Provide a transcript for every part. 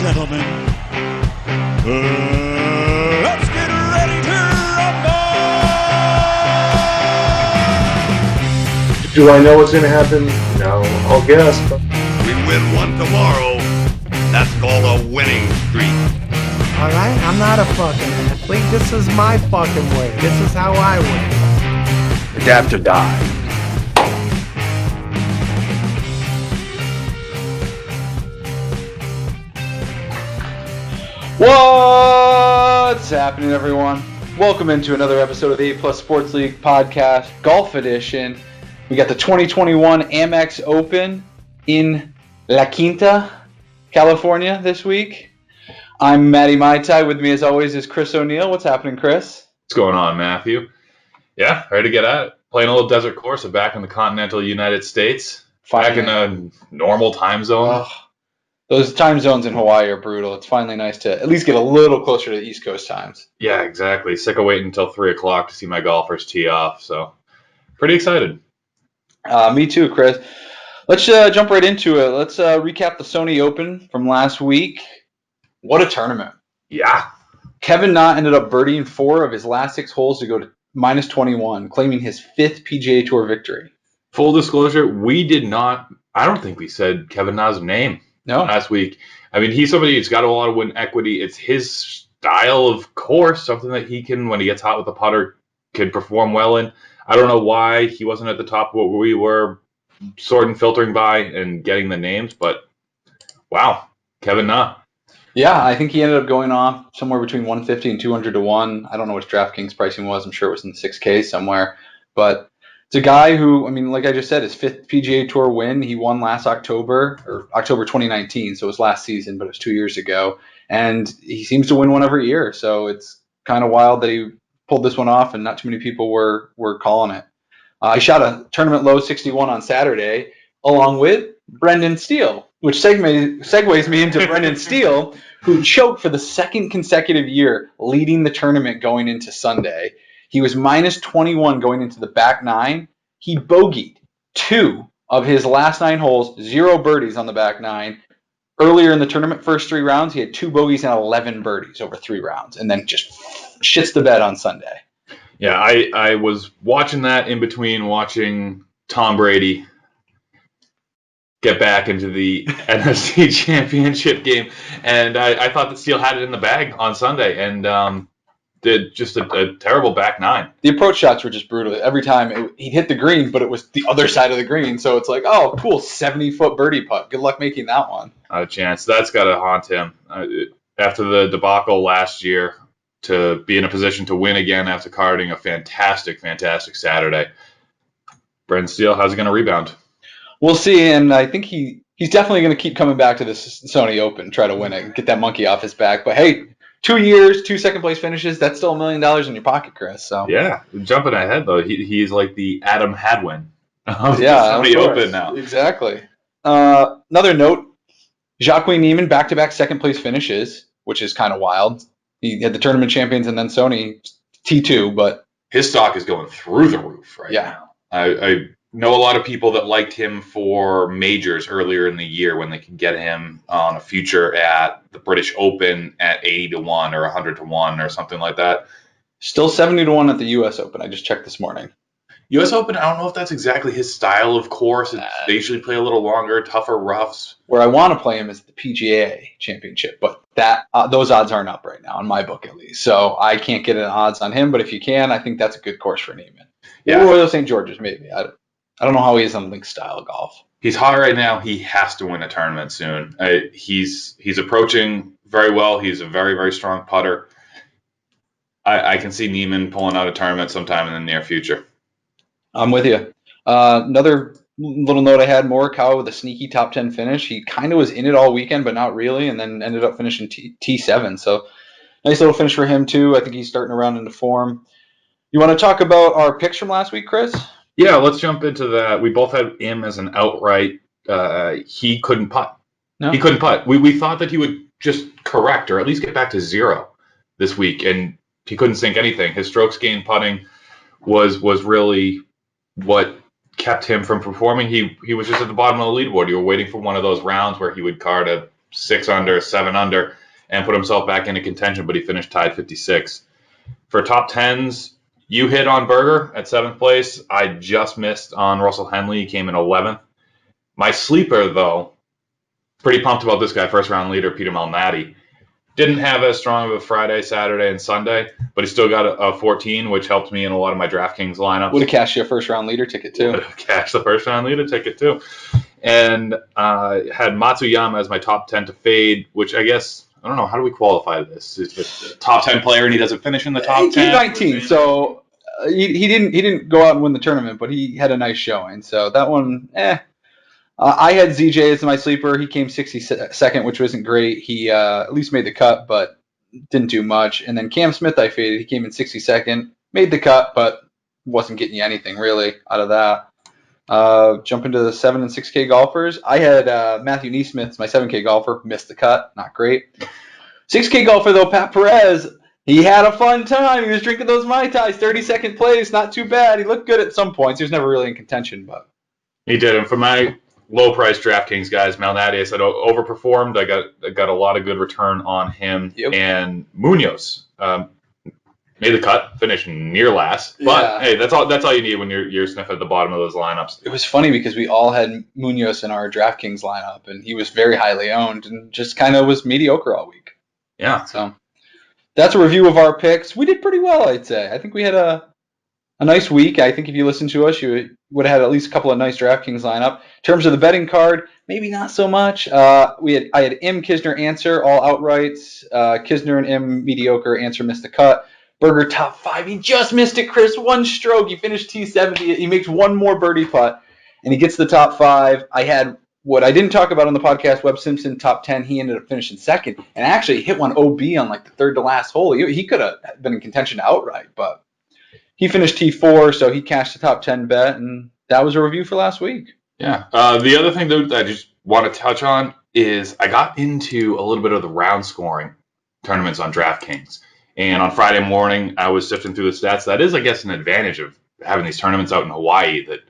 gentlemen, let's get ready to rumble! Do I know what's going to happen? No, I'll guess. We win one tomorrow. That's called a winning streak. All right, I'm not a fucking athlete. This is my fucking way. This is how I win. Adapt or die. What's happening, everyone? Welcome into another episode of the A+ Sports League podcast, Golf Edition. We got the 2021 Amex Open in La Quinta, California this week. I'm Matty Maitai. With me, as always, is Chris O'Neill. What's happening, Chris? What's going on, Matthew? Yeah, ready to get at it. Playing a little desert course. I'm back in the continental United States. Back in a normal time zone. Oh, those time zones in Hawaii are brutal. It's finally nice to at least get a little closer to the East Coast times. Yeah, exactly. Sick of waiting until 3 o'clock to see my golfers tee off. So, pretty excited. Me too, Chris. Let's jump right into it. Let's recap the Sony Open from last week. What a tournament. Yeah. Kevin Na ended up birdieing 4 of his last 6 holes to go to minus 21, claiming his 5th PGA Tour victory. Full disclosure, we did not, I don't think we said Kevin Na's name last week. I mean, he's somebody who's got a lot of win equity. It's his style of course, something that he can, when he gets hot with the putter, can perform well in. I don't know why he wasn't at the top of what we were sorting, filtering by, and getting the names, but wow, Kevin Na. Yeah, I think he ended up going off somewhere between 150 and 200 to 1. I don't know what DraftKings pricing was. I'm sure it was in the 6K somewhere. But it's a guy who, I mean, like I just said, his 5th PGA Tour win. He won last October, or October 2019, so it was last season, but it was 2 years ago. And he seems to win one every year, so it's kind of wild that he pulled this one off, and not too many people were calling it. He shot a tournament low 61 on Saturday, along with Brendan Steele, which segues me into Brendan Steele, who choked for the 2nd consecutive year, leading the tournament going into Sunday. He was minus 21 going into the back 9. He bogeyed 2 of his last 9 holes, 0 birdies on the back 9. Earlier in the tournament, first 3 rounds, he had 2 bogeys and 11 birdies over 3 rounds, and then just shits the bed on Sunday. Yeah, I was watching that in between watching Tom Brady get back into the NFC Championship game, and I thought that Steele had it in the bag on Sunday, and did just a terrible back 9. The approach shots were just brutal. Every time he'd hit the green, but it was the other side of the green, so it's like, oh, cool, 70-foot birdie putt. Good luck making that one. Not a chance. That's got to haunt him. After the debacle last year, to be in a position to win again after carding a fantastic, fantastic Saturday. Brendan Steele, how's he going to rebound? We'll see, and I think he's definitely going to keep coming back to this Sony Open, try to win it, and get that monkey off his back. But hey, 2 years, 2 second-place finishes, that's still $1 million in your pocket, Chris. So yeah, jumping ahead, though, he's like the Adam Hadwin of yeah, the Sony Open now. Exactly. Another note, Jacques Neiman, back-to-back second-place finishes, which is kind of wild. He had the tournament champions and then Sony T2, but his stock is going through the roof right now. I know a lot of people that liked him for majors earlier in the year when they could get him on a future at the British Open at 80 to 1 or 100 to 1 or something like that. Still 70 to 1 at the U.S. Open. I just checked this morning. U.S. Open, I don't know if that's exactly his style of course. They usually play a little longer, tougher roughs. Where I want to play him is the PGA Championship, but those odds aren't up right now, in my book at least. So I can't get an odds on him, but if you can, I think that's a good course for Neiman. Yeah. Or Royal St. George's, maybe. I don't know how he is on Link style golf. He's hot right now. He has to win a tournament soon. He's approaching very well. He's a very, very strong putter. I can see Neiman pulling out a tournament sometime in the near future. I'm with you. Another little note I had, Morikawa with a sneaky top 10 finish. He kind of was in it all weekend, but not really, and then ended up finishing T7. So nice little finish for him, too. I think he's starting to round into form. You want to talk about our picks from last week, Chris? Yeah, let's jump into that. We both had him as an outright. He couldn't putt. No. He couldn't putt. We thought that he would just correct or at least get back to 0 this week, and he couldn't sink anything. His strokes gained putting was really what kept him from performing. He was just at the bottom of the leaderboard. You were waiting for one of those rounds where he would card a 6 under, 7 under, and put himself back into contention, but he finished tied 56. For top 10s, you hit on Berger at 7th place. I just missed on Russell Henley. He came in 11th. My sleeper, though, pretty pumped about this guy, first-round leader, Peter Malnati. Didn't have as strong of a Friday, Saturday, and Sunday, but he still got a 14, which helped me in a lot of my DraftKings lineups. Would have cashed you a first-round leader ticket, too. Would have cashed the first-round leader ticket, too. And had Matsuyama as my top 10 to fade, which I guess, I don't know, how do we qualify this? Is it a top 10 player and he doesn't finish in the top 10? 19, so he didn't go out and win the tournament, but he had a nice showing. So that one, I had ZJ as my sleeper. He came 62nd, which wasn't great. He at least made the cut, but didn't do much. And then Cam Smith I faded. He came in 62nd, made the cut, but wasn't getting you anything really out of that. Jump into the 7 and 6K golfers. I had Matthew Neesmith, my 7K golfer, missed the cut. Not great. 6K golfer, though, Pat Perez, he had a fun time. He was drinking those Mai Tais, 32nd place. Not too bad. He looked good at some points. He was never really in contention, but he did. And for my low-price DraftKings guys, Malnati, I said overperformed. I got a lot of good return on him. Yep. And Munoz made the cut, finished near last. But hey, that's all you need when you're sniffing at the bottom of those lineups. It was funny because we all had Munoz in our DraftKings lineup, and he was very highly owned and just kind of was mediocre all week. Yeah. So that's a review of our picks. We did pretty well, I'd say. I think we had a nice week. I think if you listened to us, you would have had at least a couple of nice DraftKings lineup. In terms of the betting card, maybe not so much. I had M, Kisner, Answer, all outrights. Kisner and M, mediocre. Answer missed the cut. Berger, top 5. He just missed it, Chris. 1 stroke. He finished T70. He makes 1 more birdie putt, and he gets the top 5. I had what I didn't talk about on the podcast, Webb Simpson, top 10. He ended up finishing 2nd, and actually hit one OB on like the 3rd to last hole. He could have been in contention outright, but he finished T4, so he cashed the top 10 bet, and that was a review for last week. Yeah. The other thing that I just want to touch on is I got into a little bit of the round scoring tournaments on DraftKings. And on Friday morning, I was sifting through the stats. That is, I guess, an advantage of having these tournaments out in Hawaii, that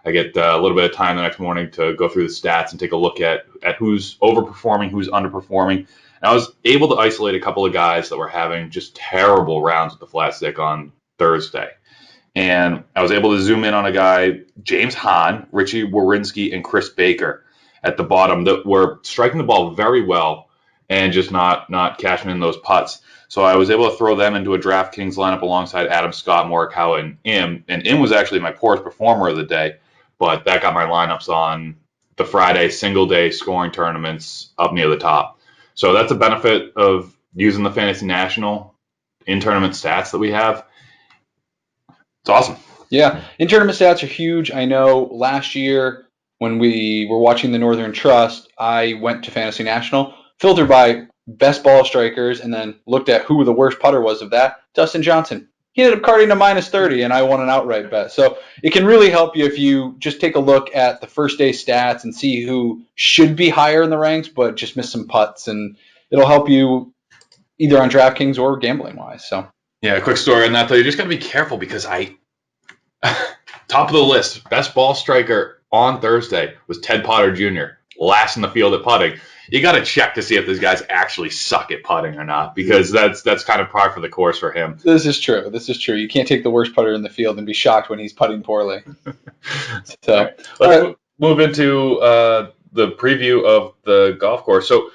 I get a little bit of time the next morning to go through the stats and take a look at who's overperforming, who's underperforming. And I was able to isolate a couple of guys that were having just terrible rounds with the flat stick on Thursday. And I was able to zoom in on a guy, James Hahn, Richie Warinsky, and Chris Baker at the bottom that were striking the ball very well and just not cashing in those putts. So I was able to throw them into a DraftKings lineup alongside Adam Scott, Morikawa, and Im. And Im was actually my poorest performer of the day, but that got my lineups on the Friday single-day scoring tournaments up near the top. So that's a benefit of using the Fantasy National in-tournament stats that we have. It's awesome. Yeah, in-tournament stats are huge. I know last year when we were watching the Northern Trust, I went to Fantasy National, filtered by best ball strikers, and then looked at who the worst putter was of that. Dustin Johnson. He ended up carding to -30, and I won an outright bet. So it can really help you if you just take a look at the first day stats and see who should be higher in the ranks, but just missed some putts, and it'll help you either on DraftKings or gambling-wise. So yeah, a quick story on that, though. You just got to be careful because top of the list, best ball striker on Thursday was Ted Potter Jr., last in the field at putting. You got to check to see if these guys actually suck at putting or not, because that's kind of par for the course for him. This is true. You can't take the worst putter in the field and be shocked when he's putting poorly. So let's move into the preview of the golf course. So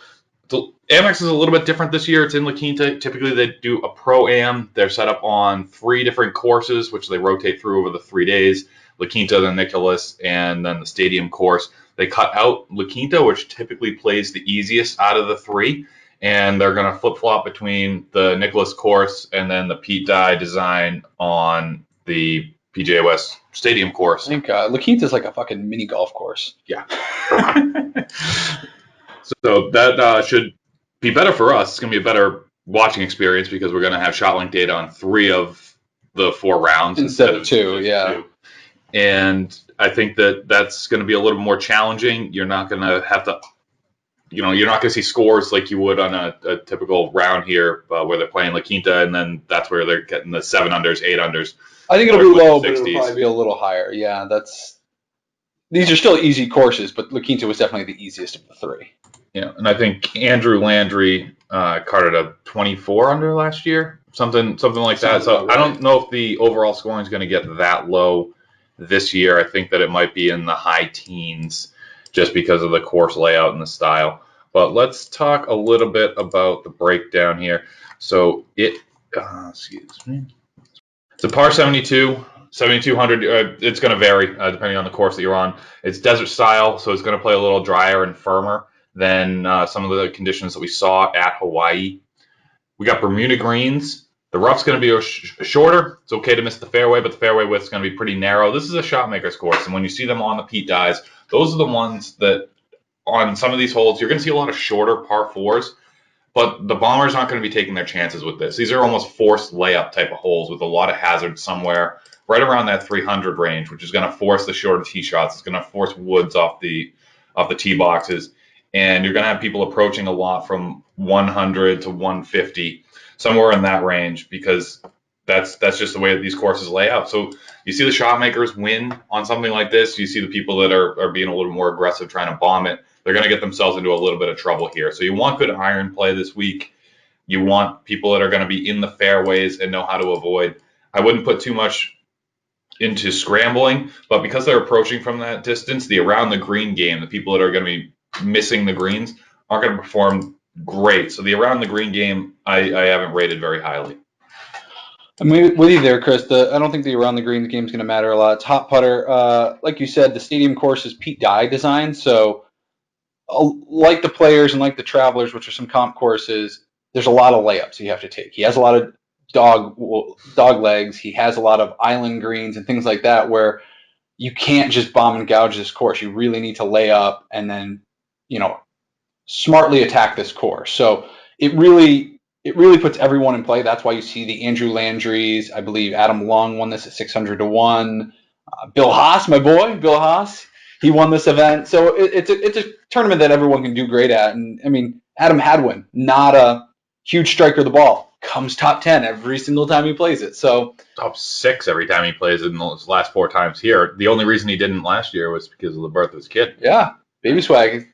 the Amex is a little bit different this year. It's in La Quinta. Typically, they do a Pro-Am. They're set up on 3 different courses, which they rotate through over the 3 days. La Quinta, the Nicholas, and then the Stadium course. They cut out La Quinta, which typically plays the easiest out of the 3, and they're going to flip-flop between the Nicholas course and then the Pete Dye design on the PGA West Stadium course. I think La Quinta is like a fucking mini golf course. Yeah. So that should be better for us. It's going to be a better watching experience because we're going to have ShotLink data on 3 of the 4 rounds instead of 2. Yeah. 2. And I think that's going to be a little more challenging. You're not going to have to, you're not going to see scores like you would on a typical round here where they're playing La Quinta, and then that's where they're getting the 7 unders, 8 unders. I think it'll be low, but it'll probably be a little higher. Yeah, these are still easy courses, but La Quinta was definitely the easiest of the 3. Yeah, and I think Andrew Landry carded a 24 under last year, something like that. So I don't know if the overall scoring is going to get that low this year. I think that it might be in the high teens just because of the course layout and the style. But let's talk a little bit about the breakdown here. So excuse me. It's a par 72, 7,200. It's going to vary depending on the course that you're on. It's desert style, so it's going to play a little drier and firmer than some of the conditions that we saw at Hawaii. We got Bermuda greens. The rough's going to be shorter. It's okay to miss the fairway, but the fairway width's going to be pretty narrow. This is a shot maker's course, and when you see them on the Pete Dyes, those are the ones that on some of these holes, you're going to see a lot of shorter par fours. But the bombers aren't going to be taking their chances with this. These are almost forced layup type of holes with a lot of hazard somewhere right around that 300 range, which is going to force the shorter tee shots. It's going to force woods off the tee boxes. And you're going to have people approaching a lot from 100 to 150, somewhere in that range, because that's just the way that these courses lay out. So you see the shot makers win on something like this. You see the people that are being a little more aggressive trying to bomb it. They're going to get themselves into a little bit of trouble here. So you want good iron play this week. You want people that are going to be in the fairways and know how to avoid. I wouldn't put too much into scrambling, but because they're approaching from that distance, the around the green game, the people that are going to be missing the greens aren't going to perform great. So the around the green game, I haven't rated very highly. I'm with you there, Chris. I don't think the around the green game is going to matter a lot. It's hot putter. Like you said, the stadium course is Pete Dye designed, so like the Players and like the Travelers, which are some comp courses, there's a lot of layups you have to take. He has a lot of dog legs. He has a lot of island greens and things like that where you can't just bomb and gouge this course. You really need to lay up and then, smartly attack this course. So it really puts everyone in play. That's why you see the Andrew Landrys. I believe Adam Long won this at 600 to 1. Bill Haas, my boy, Bill Haas, he won this event. So it's a tournament that everyone can do great at. And I mean, Adam Hadwin, not a huge striker of the ball, comes top 10 every single time he plays it. So top 6 every time he plays it in those last 4 times here. The only reason he didn't last year was because of the birth of his kid. Yeah, baby swag.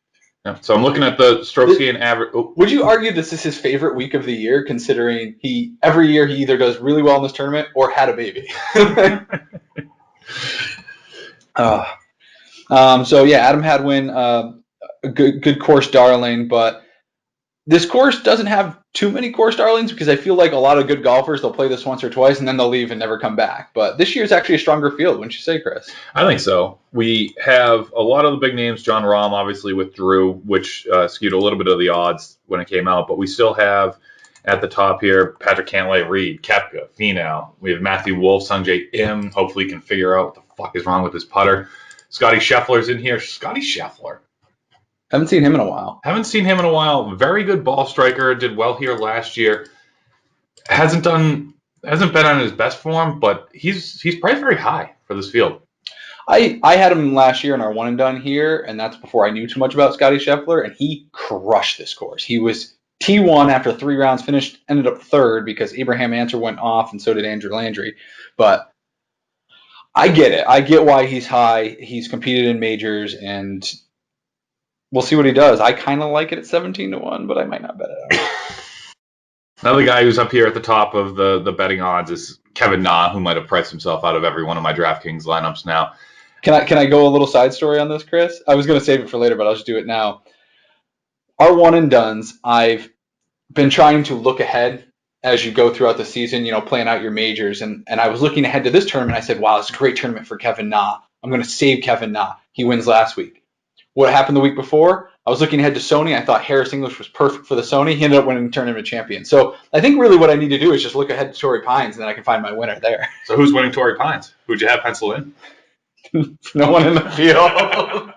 Yeah, so I'm looking at the strokes gain average. Oh. Would you argue this is his favorite week of the year, considering every year he either does really well in this tournament or had a baby? So yeah, Adam Hadwin, a good course darling, but this course doesn't have too many course darlings because I feel like a lot of good golfers, they'll play this once or twice and then they'll leave and never come back. But this year is actually a stronger field, wouldn't you say, Chris? I think so. We have a lot of the big names. John Rahm obviously withdrew, which skewed a little bit of the odds when it came out. But we still have at the top here Patrick Cantlay, Reed, Koepka, Finau. We have Matthew Wolff, Sungjae Im. Hopefully he can figure out what the fuck is wrong with his putter. Scotty Scheffler's in here. Scotty Scheffler. Haven't seen him in a while. Very good ball striker. Did well here last year. Hasn't been on his best form, but he's priced very high for this field. I had him last year in our one and done here, and that's before I knew too much about Scotty Scheffler, and he crushed this course. He was T1 after 3 rounds, ended up 3rd because Abraham Ancer went off, and so did Andrew Landry. But I get it. I get why he's high. He's competed in majors, and we'll see what he does. I kind of like it at 17 to 1, but I might not bet it out. Another guy who's up here at the top of the betting odds is Kevin Na, who might have priced himself out of every one of my DraftKings lineups now. Can I go a little side story on this, Chris? I was going to save it for later, but I'll just do it now. Our one and dones, I've been trying to look ahead as you go throughout the season, playing out your majors. And I was looking ahead to this tournament. I said, wow, it's a great tournament for Kevin Na. I'm going to save Kevin Na. He wins last week. What happened the week before? I was looking ahead to Sony. I thought Harris English was perfect for the Sony. He ended up winning tournament champion. So I think really what I need to do is just look ahead to Torrey Pines, and then I can find my winner there. So who's winning Torrey Pines? Who'd you have pencil in? No one in the field. Oh,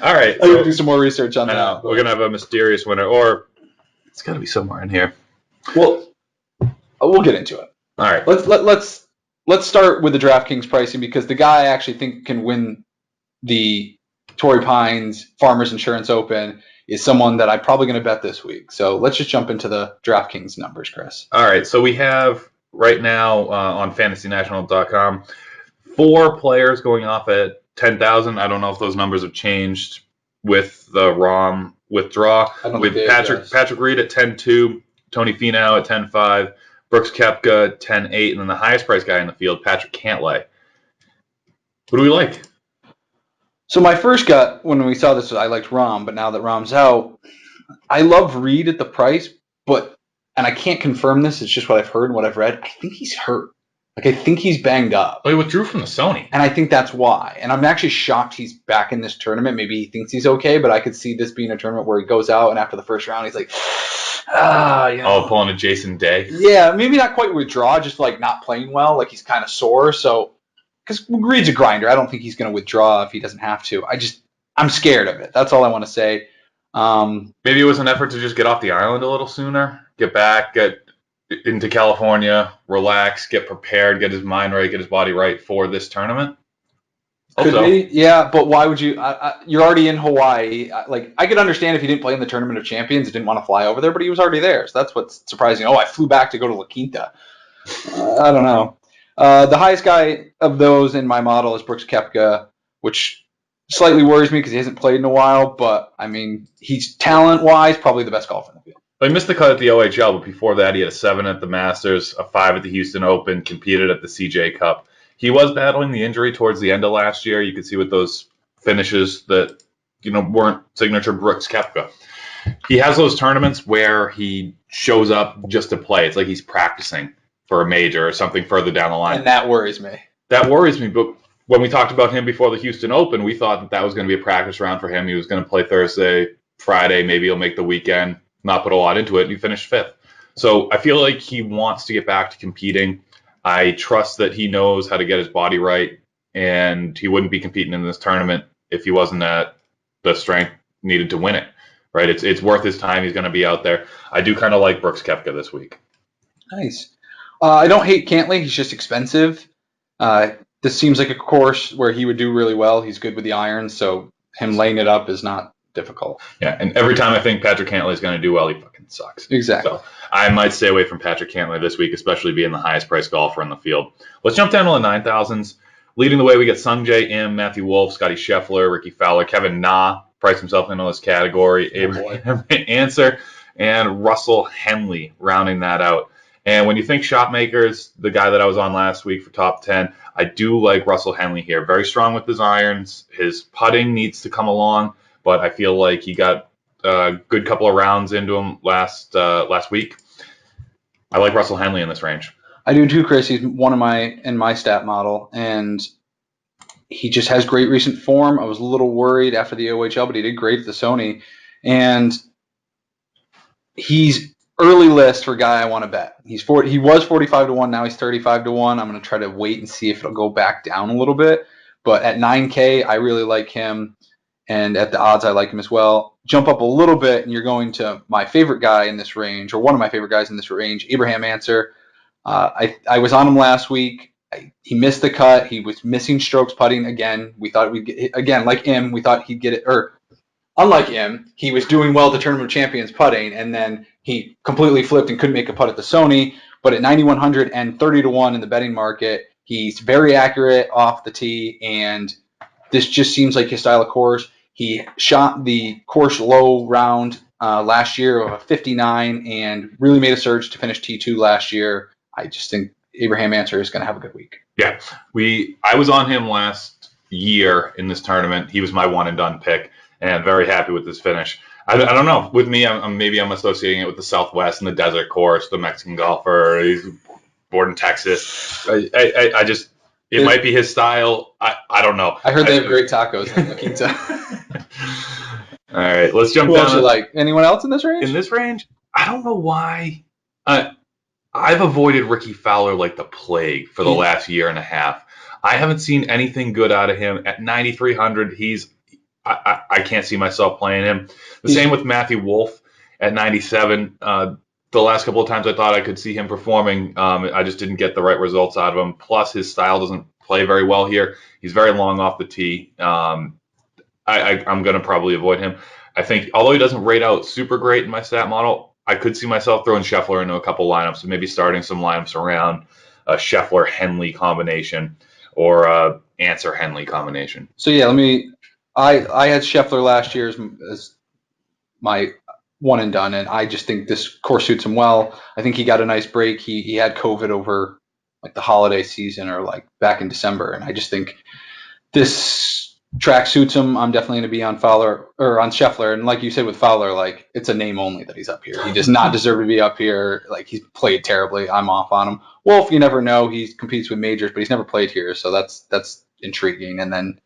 all right. I'm going to do some more research on that. We're going to have a mysterious winner, or it's got to be somewhere in here. Well, we'll get into it. All right. Let's start with the DraftKings pricing, because the guy I actually think can win the Torrey Pines Farmers Insurance Open is someone that I'm probably going to bet this week. So let's just jump into the DraftKings numbers, Chris. All right. So we have right now on fantasynational.com 4 players going off at 10,000. I don't know if those numbers have changed with the ROM withdraw with Patrick Reed at 10-2, Tony Finau at 10-5, Brooks Koepka 10-8, and then the highest priced guy in the field, Patrick Cantlay. What do we like? So my first gut when we saw this was I liked Rahm, but now that Rahm's out, I love Reed at the price, and I can't confirm this, it's just what I've heard and what I've read. I think he's hurt. Like, I think he's banged up. Well, he withdrew from the Sony. And I think that's why. And I'm actually shocked he's back in this tournament. Maybe he thinks he's okay, but I could see this being a tournament where he goes out and after the first round, he's like, Oh, pulling a Jason Day? Yeah, maybe not quite withdraw, just like not playing well, like he's kind of sore. So, because Reed's a grinder. I don't think he's going to withdraw if he doesn't have to. I'm scared of it. That's all I want to say. Maybe it was an effort to just get off the island a little sooner, get back, get into California, relax, get prepared, get his mind right, get his body right for this tournament. Could be, yeah, but why would you? You're already in Hawaii. I could understand if he didn't play in the Tournament of Champions and didn't want to fly over there, but he was already there, so that's what's surprising. Oh, I flew back to go to La Quinta. I don't know. The highest guy of those in my model is Brooks Koepka, which slightly worries me because he hasn't played in a while, but, I mean, he's talent-wise probably the best golfer in the field. He missed the cut at the OHL, but before that he had a 7 at the Masters, a 5 at the Houston Open, competed at the CJ Cup. He was battling the injury towards the end of last year. You could see with those finishes that, weren't signature Brooks Koepka. He has those tournaments where he shows up just to play. It's like he's practicing for a major or something further down the line. And that worries me. That worries me, but when we talked about him before the Houston Open, we thought that was going to be a practice round for him. He was going to play Thursday, Friday, maybe he'll make the weekend, not put a lot into it, and he finished 5th. So I feel like he wants to get back to competing. I trust that he knows how to get his body right, and he wouldn't be competing in this tournament if he wasn't at the strength needed to win it. Right? It's worth his time. He's going to be out there. I do kind of like Brooks Koepka this week. Nice. I don't hate Cantlay. He's just expensive. This seems like a course where he would do really well. He's good with the irons, so him laying it up is not difficult. Yeah, and every time I think Patrick Cantlay is going to do well, he fucking sucks. Exactly. So I might stay away from Patrick Cantlay this week, especially being the highest priced golfer in the field. Let's jump down to the 9,000s. Leading the way, we get Sungjae Im, Matthew Wolff, Scotty Scheffler, Ricky Fowler, Kevin Na priced himself into this category, Abraham Answer, and Russell Henley rounding that out. And when you think shot makers, the guy that I was on last week for top 10, I do like Russell Henley here. Very strong with his irons. His putting needs to come along, but I feel like he got a good couple of rounds into him last week. I like Russell Henley in this range. I do too, Chris. He's one of in my stat model, and he just has great recent form. I was a little worried after the OHL, but he did great at the Sony, and he's early list for a guy I want to bet. He was 45-1, now he's 35-1. I'm going to try to wait and see if it'll go back down a little bit. But at 9K, I really like him, and at the odds, I like him as well. Jump up a little bit, and you're going to my favorite guy in this range, or one of my favorite guys in this range, Abraham Answer. I was on him last week. He missed the cut. He was missing strokes putting again. We thought we'd get again, like him. We thought he'd get it, or unlike him, he was doing well at the Tournament of Champions putting, and then he completely flipped and couldn't make a putt at the Sony. But at 9,100 and 30-1 in the betting market, he's very accurate off the tee, and this just seems like his style of course. He shot the course low round last year of a 59 and really made a surge to finish T2 last year. I just think Abraham Answer is going to have a good week. Yeah, I was on him last year in this tournament. He was my one and done pick, and very happy with this finish. I don't know. With me, I'm associating it with the Southwest and the desert course, the Mexican golfer. He's born in Texas. It might be his style. I don't know. I heard they have great tacos in La Quinta. All right, let's jump down. Who else you like? Anyone else in this range? In this range, I don't know why. I've avoided Ricky Fowler like the plague for the last year and a half. I haven't seen anything good out of him. At 9,300, I can't see myself playing him. Same with Matthew Wolff at 97. The last couple of times I thought I could see him performing, I just didn't get the right results out of him. Plus, his style doesn't play very well here. He's very long off the tee. I'm going to probably avoid him. I think, although he doesn't rate out super great in my stat model, I could see myself throwing Scheffler into a couple lineups, maybe starting some lineups around a Scheffler-Henley combination or a Answer-Henley combination. So, yeah, let me I had Scheffler last year as my one and done, and I just think this course suits him well. I think he got a nice break. He had COVID over like the holiday season or like back in December, and I just think this track suits him. I'm definitely going to be on Fowler or on Scheffler, and like you said with Fowler, like it's a name only that he's up here. He does not deserve to be up here. Like he's played terribly. I'm off on him. Wolf, you never know. He competes with majors, but he's never played here, so that's intriguing. And then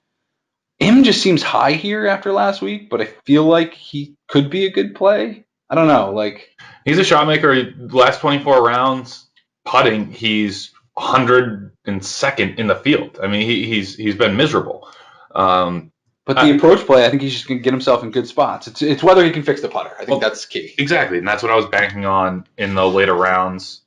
Im just seems high here after last week, but I feel like he could be a good play. I don't know. Like he's a shot maker. Last 24 rounds putting, he's 102nd in the field. I mean, he's been miserable. But the approach play, I think he's just going to get himself in good spots. It's whether he can fix the putter. I think that's key. Exactly, and that's what I was banking on in the later rounds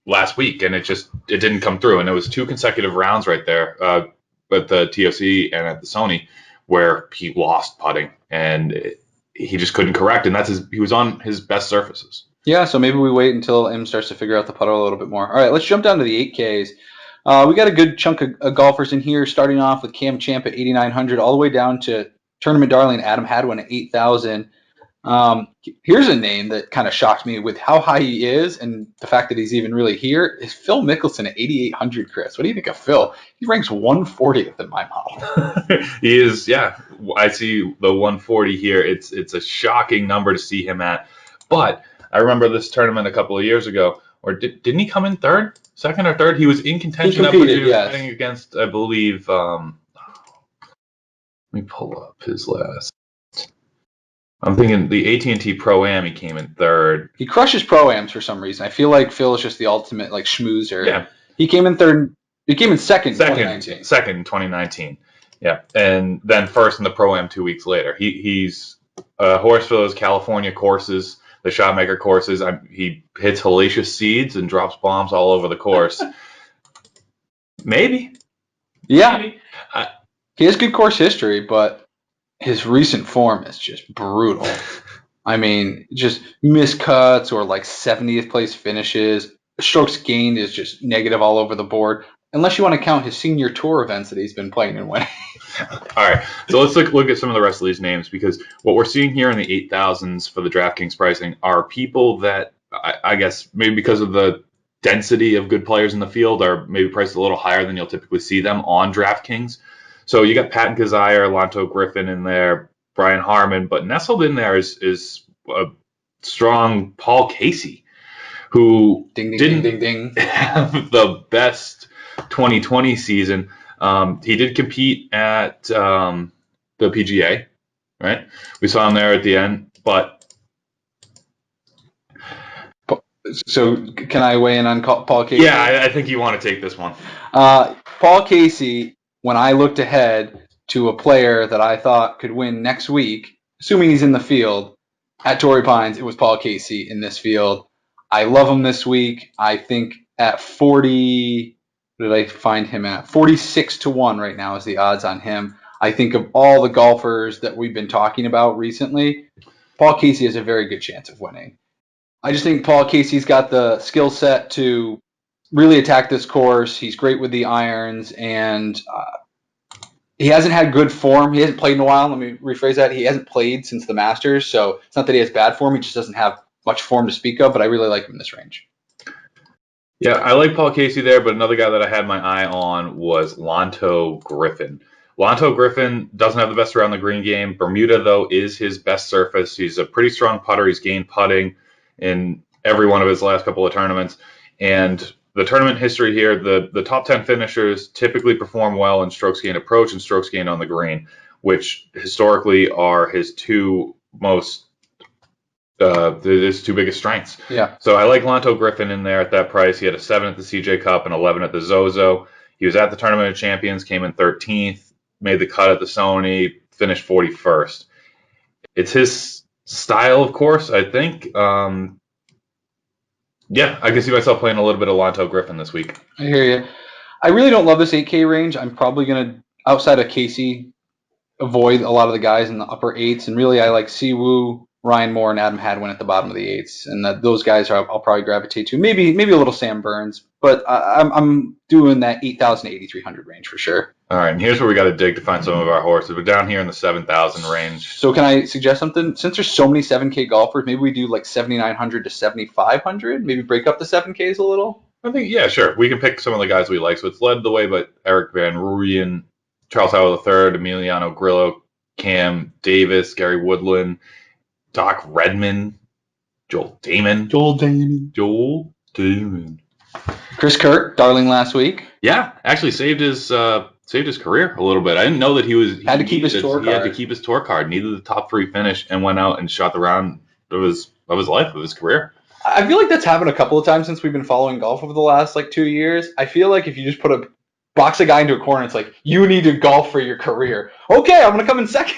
last week, and it didn't come through. And it was 2 consecutive rounds right there at the TOC and at the Sony where he lost putting, and he just couldn't correct. And he was on his best surfaces. Yeah, so maybe we wait until Im starts to figure out the putter a little bit more. All right, let's jump down to the 8Ks. We got a good chunk of golfers in here, starting off with Cam Champ at 8,900, all the way down to tournament darling Adam Hadwin at 8,000. Here's a name that kind of shocked me with how high he is and the fact that he's even really here is Phil Mickelson at 8,800, Chris. What do you think of Phil? He ranks 140th in my model. He is, yeah. I see the 140 here. It's a shocking number to see him at. But I remember this tournament a couple of years ago, or didn't he come in second or third? He was in contention. He competed, yes. Playing against, I believe, let me pull up his last. I'm thinking the AT&T Pro-Am, he came in third. He crushes Pro-Ams for some reason. I feel like Phil is just the ultimate like schmoozer. Yeah. He came in third. He came in second in 2019. Second in 2019. Yeah. And then first in the Pro-Am 2 weeks later. He's a horse for those California courses, the shotmaker courses. He hits hellacious seeds and drops bombs all over the course. Maybe. Yeah. Maybe. He has good course history, but his recent form is just brutal. I mean, just miscuts or like 70th place finishes. Strokes gained is just negative all over the board. Unless you want to count his senior tour events that he's been playing and winning. All right, so let's look at some of the rest of these names, because what we're seeing here in the 8,000s for the DraftKings pricing are people that I guess maybe because of the density of good players in the field are maybe priced a little higher than you'll typically see them on DraftKings. So you got Patton Kizzire, Lanto Griffin in there, Brian Harmon, but nestled in there is a strong Paul Casey, who didn't have the best 2020 season. He did compete at the PGA, right? We saw him there at the end, but. So can I weigh in on Paul Casey? Yeah, I think you want to take this one. Paul Casey, when I looked ahead to a player that I thought could win next week, assuming he's in the field, at Torrey Pines, it was Paul Casey in this field. I love him this week. I think at 40, what did I find him at? 46-1 right now is the odds on him. I think of all the golfers that we've been talking about recently, Paul Casey has a very good chance of winning. I just think Paul Casey's got the skill set to really attack this course. He's great with the irons, and he hasn't had good form. He hasn't played in a while. Let me rephrase that. He hasn't played since the Masters, so it's not that he has bad form. He just doesn't have much form to speak of, but I really like him in this range. Yeah, I like Paul Casey there, but another guy that I had my eye on was Lanto Griffin. Lanto Griffin doesn't have the best around the green game. Bermuda, though, is his best surface. He's a pretty strong putter. He's gained putting in every one of his last couple of tournaments. And the tournament history here, the top 10 finishers typically perform well in strokes gained approach and strokes gained on the green, which historically are his two biggest strengths. Yeah. So I like Lanto Griffin in there at that price. He had a 7 at the CJ Cup and 11 at the Zozo. He was at the Tournament of Champions, came in 13th, made the cut at the Sony, finished 41st. It's his style, of course, I think. Yeah, I can see myself playing a little bit of Lanto Griffin this week. I hear you. I really don't love this 8K range. I'm probably going to, outside of Casey, avoid a lot of the guys in the upper 8s. And really, I like Siwoo Ryan Moore and Adam Hadwin at the bottom of the 8s, and those guys I'll probably gravitate to. Maybe a little Sam Burns, but I'm doing that 8,000 to 8,300 range for sure. All right, and here's where we got to dig to find some of our horses. We're down here in the 7,000 range. So can I suggest something? Since there's so many 7K golfers, maybe we do like 7,900 to 7,500. Maybe break up the 7Ks a little. I think, yeah, sure. We can pick some of the guys we like. So it's led the way by Eric Van Rooyen, Charles Howell III, Emiliano Grillo, Cam Davis, Gary Woodland, Doc Redman, Joel Damon. Chris Kirk, darling last week. Yeah, actually saved his career a little bit. I didn't know that he had to keep his tour card. He had to keep his tour card. Needed the top 3 finish and went out and shot the round of his life, of his career. I feel like that's happened a couple of times since we've been following golf over the last 2 years. I feel like if you just box a guy into a corner, it's like, you need to golf for your career. Okay, I'm gonna come in second.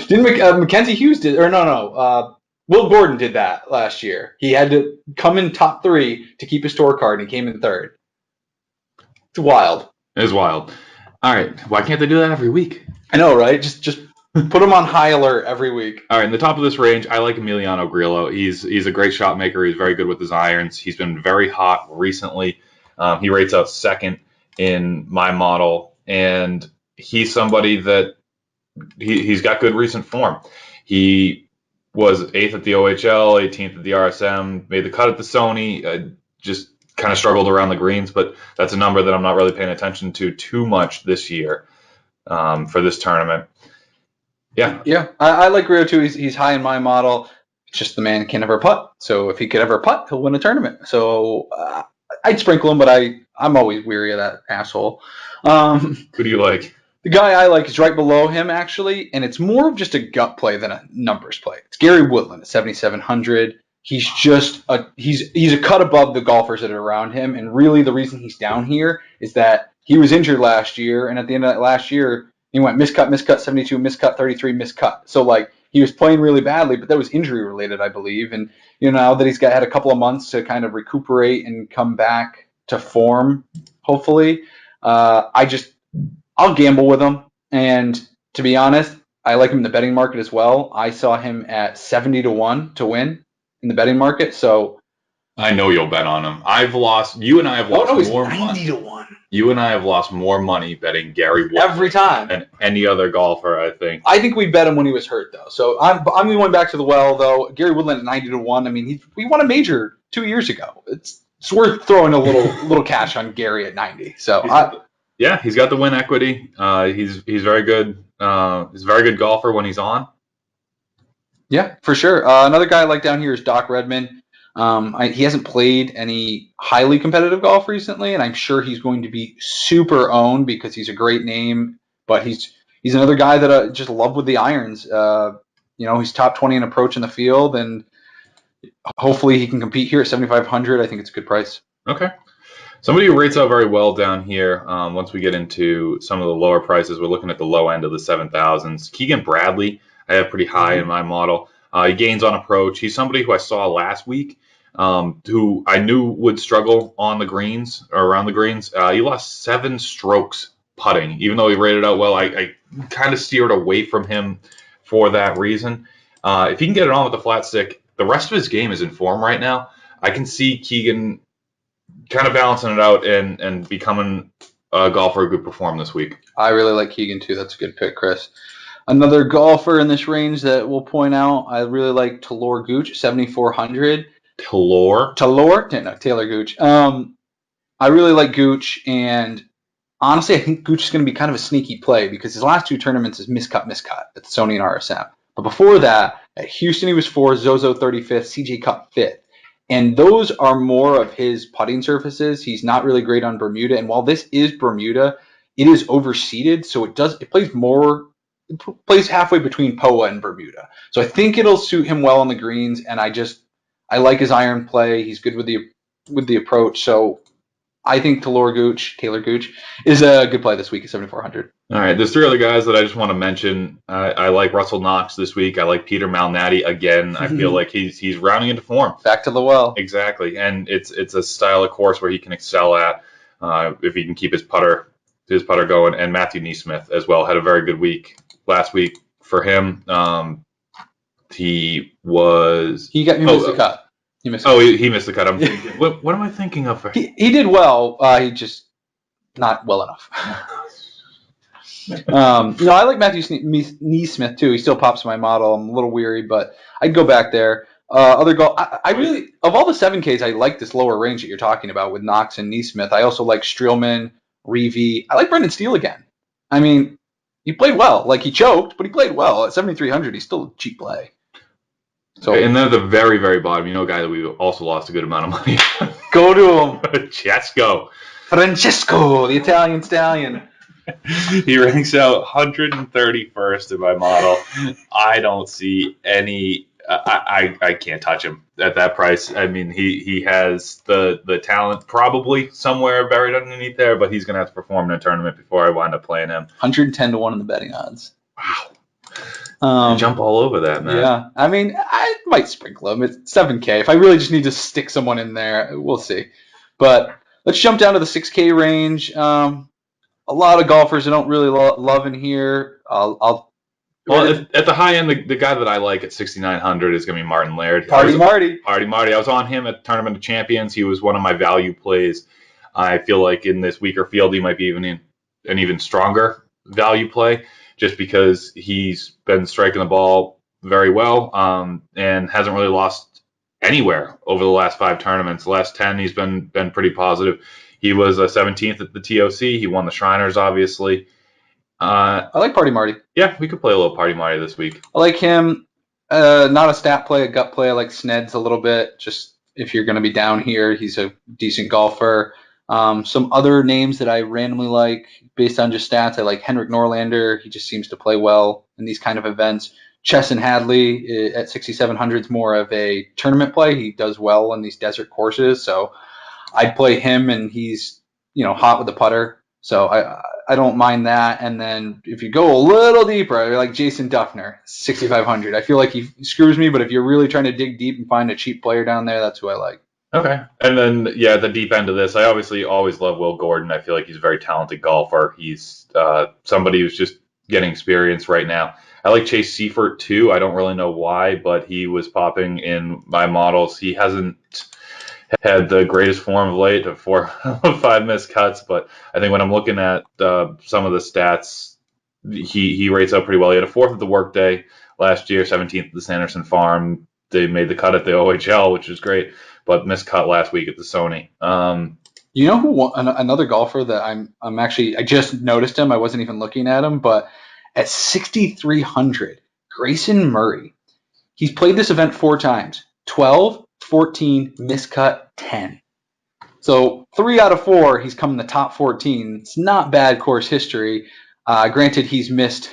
Didn't Mackenzie Hughes did, or no. Will Gordon did that last year. He had to come in top 3 to keep his tour card, and he came in 3rd. It's wild. It is wild. All right, why can't they do that every week? I know, right? Just put him on high alert every week. All right, in the top of this range, I like Emiliano Grillo. He's a great shot maker. He's very good with his irons. He's been very hot recently. He rates out 2nd in my model, and he's somebody that he's got good recent form. He was 8th at the OHL, 18th at the RSM, made the cut at the Sony, just kind of struggled around the greens, but that's a number that I'm not really paying attention to too much this year for this tournament. Yeah, I like Grillo too. He's high in my model. It's just the man can never putt. So if he could ever putt, he'll win a tournament. So I'd sprinkle him, but I'm always weary of that asshole. Who do you like? The guy I like is right below him, actually, and it's more of just a gut play than a numbers play. It's Gary Woodland at 7,700. He's just he's a cut above the golfers that are around him, and really the reason he's down here is that he was injured last year, and at the end of that last year, he went miscut, 72, miscut, 33, miscut. So, he was playing really badly, but that was injury-related, I believe, and, now that he's had a couple of months to kind of recuperate and come back to form, hopefully, I'll gamble with him, and to be honest, I like him in the betting market as well. I saw him at 70 to 1 to win in the betting market, so I know you'll bet on him. You and I have lost more 90 money. to 1. You and I have lost more money betting Gary Woodland every time than any other golfer, I think. I think we bet him when he was hurt, though. So I'm going back to the well, though. Gary Woodland at 90 to 1. I mean, we won a major 2 years ago. It's worth throwing a little cash on Gary at 90. So yeah, he's got the win equity. He's very good. He's a very good golfer when he's on. Yeah, for sure. Another guy I like down here is Doc Redman. He hasn't played any highly competitive golf recently, and I'm sure he's going to be super owned because he's a great name. But he's another guy that I just love with the irons. He's top 20 in approach in the field, and hopefully he can compete here at 7,500. I think it's a good price. Okay. Somebody who rates out very well down here, once we get into some of the lower prices, we're looking at the low end of the 7,000s. Keegan Bradley, I have pretty high in my model. He gains on approach. He's somebody who I saw last week, who I knew would struggle on the greens or around the greens. He lost 7 strokes putting, even though he rated out well. I kind of steered away from him for that reason. If he can get it on with the flat stick, the rest of his game is in form right now. I can see Keegan kind of balancing it out and becoming a golfer who could perform this week. I really like Keegan too. That's a good pick, Chris. Another golfer in this range that we'll point out, I really like Taylor Gooch, 7,400. Taylor Gooch. I really like Gooch, and honestly, I think Gooch is going to be kind of a sneaky play because his last 2 tournaments is miscut at the Sony and RSM. But before that, at Houston he was 4th, Zozo 35th, CJ Cup 5th. And those are more of his putting surfaces. He's not really great on Bermuda. And while this is Bermuda, it is overseeded, so it plays halfway between POA and Bermuda. So I think it'll suit him well on the greens, and I like his iron play. He's good with the approach. So I think Taylor Gooch is a good play this week at 7,400. All right, there's 3 other guys that I just want to mention. I like Russell Knox this week. I like Peter Malnati again. I feel like he's rounding into form. Back to the well. Exactly, and it's a style of course where he can excel at if he can keep his putter going. And Matthew Neesmith as well had a very good week last week for him. he was. He missed the cut. He missed the cut. I'm thinking, what am I thinking of? He did well. He just not well enough. No, I like Matthew Neesmith too. He still pops in my model. I'm a little weary, but I'd go back there. Other golf, I really, of all the 7Ks, I like this lower range that you're talking about with Knox and Neesmith. I also like Streelman, Reeve. I like Brendan Steele again. I mean, he played well. Like, he choked, but he played well. At 7,300, he's still a cheap play. So, and then at the very, very bottom, a guy that we also lost a good amount of money. Go to him. Francesco, the Italian stallion. He ranks out 131st in my model. I don't see any. I can't touch him at that price. I mean, he has the talent probably somewhere buried underneath there, but he's going to have to perform in a tournament before I wind up playing him. 110 to 1 in the betting odds. Wow. Jump all over that, man. Yeah. I mean, I might sprinkle him. It's 7K. If I really just need to stick someone in there, we'll see. But let's jump down to the 6K range. A lot of golfers I don't really love in here. Well, at the high end, the guy that I like at 6,900 is going to be Martin Laird. Party Marty. I was on him at Tournament of Champions. He was one of my value plays. I feel like in this weaker field, he might be an even stronger value play, just because he's been striking the ball very well and hasn't really lost anywhere over the last 5 tournaments. The last 10, he's been pretty positive. He was 17th at the TOC. He won the Shriners, obviously. I like Party Marty. Yeah, we could play a little Party Marty this week. I like him. Not a stat play, a gut play. I like Sneds a little bit. Just if you're going to be down here, he's a decent golfer. Some other names that I randomly like based on just stats, I like Henrik Norlander. He just seems to play well in these kind of events. Chesson Hadley at 6,700 is more of a tournament play. He does well in these desert courses, so I'd play him, and he's hot with the putter. So I don't mind that. And then if you go a little deeper, I like Jason Duffner, 6,500. I feel like he screws me, but if you're really trying to dig deep and find a cheap player down there, that's who I like. Okay. And then, the deep end of this, I obviously always love Will Gordon. I feel like he's a very talented golfer. He's somebody who's just getting experience right now. I like Chase Seifert, too. I don't really know why, but he was popping in my models. He hasn't had the greatest form of late of 4 of 5 missed cuts, but I think when I'm looking at some of the stats, he rates up pretty well. He had a 4th at the Workday last year, 17th at the Sanderson Farm. They made the cut at the OHL, which is great, but missed cut last week at the Sony. You know who another golfer that I'm actually, I just noticed him. I wasn't even looking at him, but at 6,300, Grayson Murray. He's played this event 4 times, 12, 14, miscut 10. So 3 out of 4, he's come in the top 14. It's not bad course history. Granted, he's missed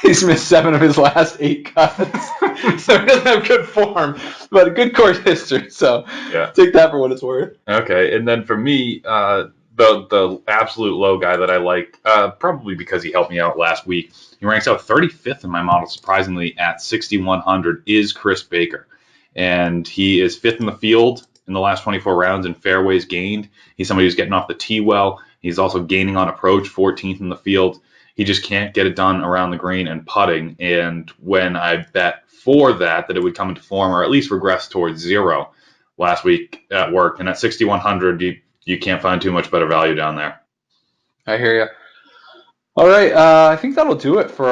7 of his last 8 cuts, so he doesn't have good form, but a good course history. So take that for what it's worth. Okay, and then for me, the absolute low guy that I like, probably because he helped me out last week, he ranks out 35th in my model, surprisingly, at 6,100, is Chris Baker. And he is 5th in the field in the last 24 rounds in fairways gained. He's somebody who's getting off the tee well. He's also gaining on approach, 14th in the field. He just can't get it done around the green and putting. And when I bet for that it would come into form or at least regress towards 0 last week at work. And at 6,100, you can't find too much better value down there. I hear you. All right, I think that'll do it for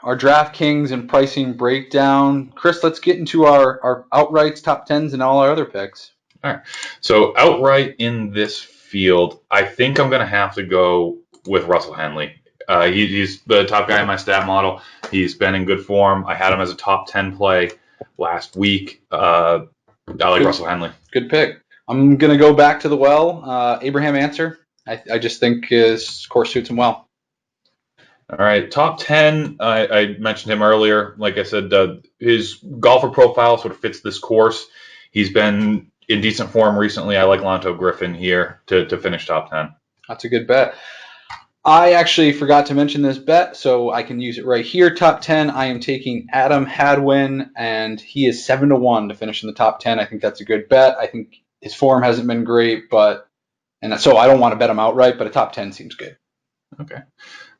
our DraftKings and pricing breakdown. Chris, let's get into our outrights, top 10s, and all our other picks. All right. So outright in this field, I think I'm going to have to go with Russell Henley. He's the top guy in my stat model. He's been in good form. I had him as a top 10 play last week. I like Russell Henley. Good pick. I'm going to go back to the well. Abraham Answer. I just think his course suits him well. All right, top 10, I mentioned him earlier. Like I said, his golfer profile sort of fits this course. He's been in decent form recently. I like Lonto Griffin here to finish top 10. That's a good bet. I actually forgot to mention this bet, so I can use it right here. Top 10, I am taking Adam Hadwin, and he is 7 to 1 to finish in the top 10. I think that's a good bet. I think his form hasn't been great, so I don't want to bet him outright, but a top 10 seems good. Okay.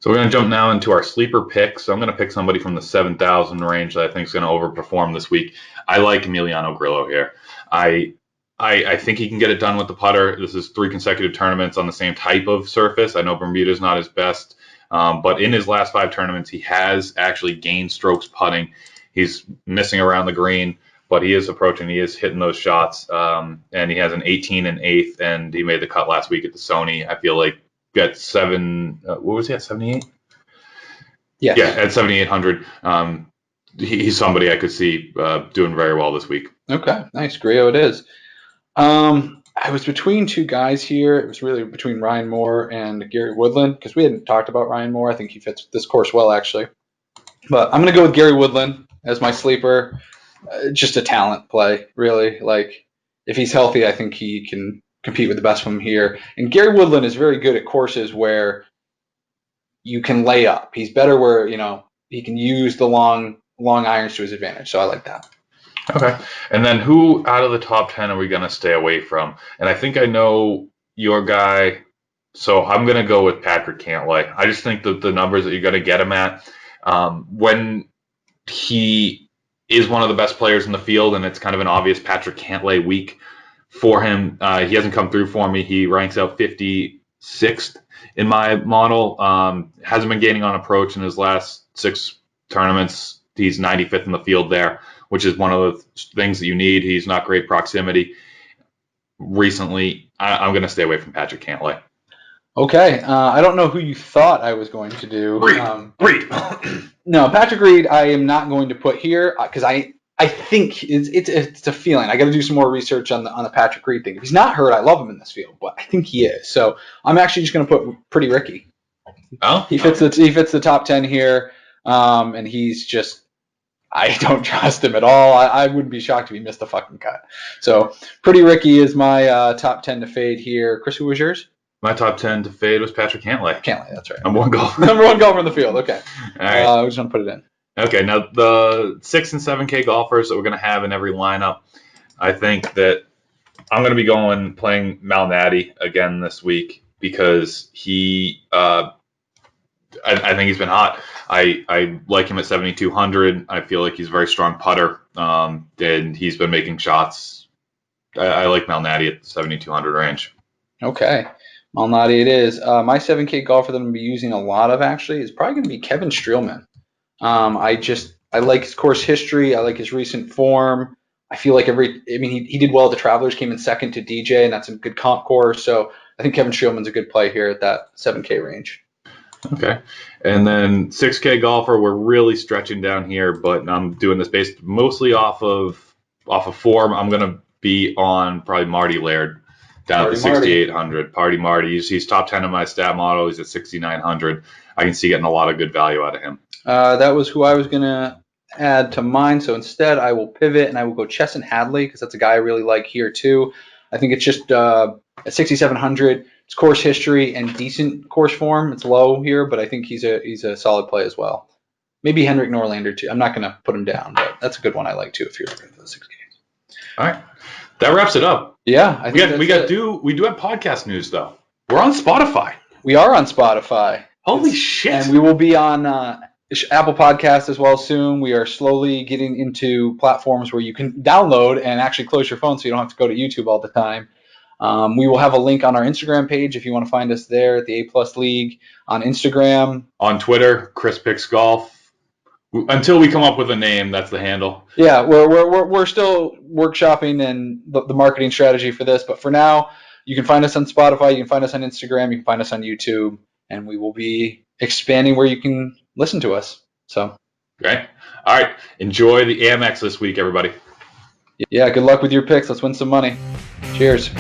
So we're going to jump now into our sleeper picks. So I'm going to pick somebody from the 7,000 range that I think is going to overperform this week. I like Emiliano Grillo here. I think he can get it done with the putter. This is 3 consecutive tournaments on the same type of surface. I know Bermuda's not his best, but in his last 5 tournaments, he has actually gained strokes putting. He's missing around the green, but he is approaching. He is hitting those shots, and he has an 18 and 8th, and he made the cut last week at the Sony. I feel like got 7. What was he at? 78? Yeah, at 7,800. He's somebody I could see doing very well this week. Okay, nice. Grillo it is. I was between 2 guys here. It was really between Ryan Moore and Gary Woodland because we hadn't talked about Ryan Moore. I think he fits this course well, actually. But I'm going to go with Gary Woodland as my sleeper. Just a talent play, really. Like, if he's healthy, I think he can compete with the best of them here. And Gary Woodland is very good at courses where you can lay up. He's better where, he can use the long irons to his advantage. So I like that. Okay. And then who out of the top 10 are we going to stay away from? And I think I know your guy, so I'm going to go with Patrick Cantlay. I just think that the numbers that you're going to get him at, when he is one of the best players in the field, and it's kind of an obvious Patrick Cantlay week for him, he hasn't come through for me. He ranks out 56th in my model. Hasn't been gaining on approach in his last 6 tournaments. He's 95th in the field there, which is one of the things that you need. He's not great proximity. Recently, I'm going to stay away from Patrick Cantlay. Okay. I don't know who you thought I was going to do. Reed. No, Patrick Reed I am not going to put here because I think it's a feeling. I got to do some more research on the Patrick Reed thing. If he's not hurt, I love him in this field, but I think he is. So I'm actually just going to put Pretty Ricky. Oh, he fits the top 10 here, and he's just. I don't trust him at all. I wouldn't be shocked if he missed the fucking cut. So Pretty Ricky is my top 10 to fade here. Chris, who was yours? My top 10 to fade was Patrick Cantlay. Cantlay, that's right. Number 1 golfer. Number 1 golfer in the field. Okay. All right. I just want to put it in. Okay. Now the 6 and 7K golfers that we're going to have in every lineup, I think that I'm going to be playing Malnati again this week because he. I think he's been hot. I like him at 7,200. I feel like he's a very strong putter, and he's been making shots. I like Malnati at the 7,200 range. Okay. Malnati it is. My 7K golfer that I'm going to be using a lot of, actually, is probably going to be Kevin Streelman. I like his course history. I like his recent form. I feel like he did well at the Travelers, came in second to DJ, and that's a good comp course. So I think Kevin Streelman's a good play here at that 7K range. Okay. And then 6K golfer, we're really stretching down here, but I'm doing this based mostly off of form. I'm going to be on probably Marty Laird down at 6,800. Party Marty. He's top 10 in my stat model. He's at 6,900. I can see getting a lot of good value out of him. That was who I was going to add to mine. So instead, I will pivot and I will go Chesson Hadley because that's a guy I really like here too. I think it's just at 6,700. It's course history and decent course form. It's low here, but I think he's a solid play as well. Maybe Henrik Norlander too. I'm not going to put him down, but that's a good one I like too if you're looking for the 6K. All right, that wraps it up. Yeah, I think we do have podcast news though. We're on Spotify. We are on Spotify. Holy shit! And we will be on Apple Podcasts as well soon. We are slowly getting into platforms where you can download and actually close your phone so you don't have to go to YouTube all the time. We will have a link on our Instagram page if you want to find us there at the A+ League on Instagram. On Twitter, Chris Picks Golf. Until we come up with a name, that's the handle. Yeah, we're still workshopping and the marketing strategy for this, but for now, you can find us on Spotify, you can find us on Instagram, you can find us on YouTube, and we will be expanding where you can listen to us. So great. All right, enjoy the Amex this week, everybody. Yeah, good luck with your picks. Let's win some money. Cheers.